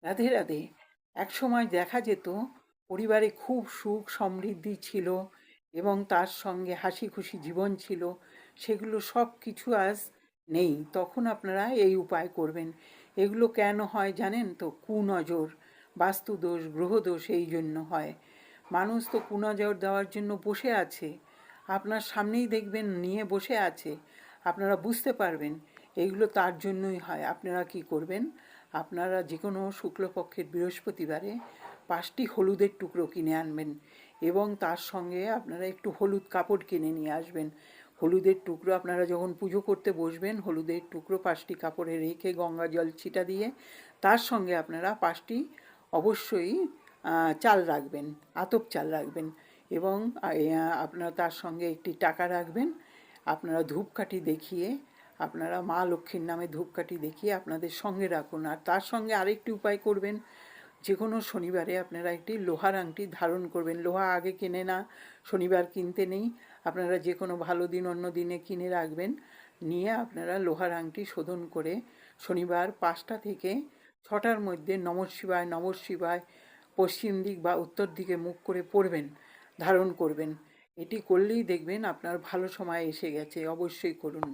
রাধে রাধে। একসময় দেখা যেত পরিবারে খুব সুখ সমৃদ্ধি ছিল এবং তার সঙ্গে হাসি খুশি জীবন ছিল। সেগুলো সব কিছু আজ নেই। তখন আপনারা এই উপায় করবেন। এগুলো কেন হয় জানেন তো? কুনজর, বাস্তুদোষ, গ্রহদোষ এই জন্য হয়। মানুষ তো কুনজর দেওয়ার জন্য বসে আছে, আপনার সামনেই দেখবেন নিয়ে বসে আছে, আপনারা বুঝতে পারবেন এইগুলো তার জন্যই হয়। আপনারা কি করবেন? আপনারা যে কোনো শুক্লপক্ষের বৃহস্পতিবারে 5টি হলুদের টুকরো কিনে আনবেন এবং তার সঙ্গে আপনারা একটু হলুদ কাপড় কিনে নিয়ে আসবেন। হলুদের টুকরো আপনারা যখন পুজো করতে বসবেন, হলুদের টুকরো 5টি কাপড়ে রেখে গঙ্গা জল ছিটা দিয়ে তার সঙ্গে আপনারা 5টি অবশ্যই চাল রাখবেন, আতপ চাল রাখবেন এবং আপনারা তার সঙ্গে একটি টাকা রাখবেন। আপনারা ধূপকাঠি দেখিয়ে, আপনারা মা লক্ষ্মীর নামে ধূপকাঠি দেখিয়ে আপনাদের সঙ্গে রাখুন। আর তার সঙ্গে আরেকটি উপায় করবেন, যে কোনো শনিবারে আপনারা একটি লোহার আংটি ধারণ করবেন। লোহা আগে কেনে না, শনিবার কিনতে নেই, আপনারা যে কোনো ভালো দিন অন্য দিনে কিনে রাখবেন। নিয়ে আপনারা লোহার আংটি শোধন করে শনিবার 5টা থেকে 6টার মধ্যে নমঃ শিবায় নমঃ শিবায় পশ্চিম দিক বা উত্তর দিকে মুখ করে পড়বেন, ধারণ করবেন। এটি করলেই দেখবেন আপনার ভালো সময় এসে গেছে। অবশ্যই করুন।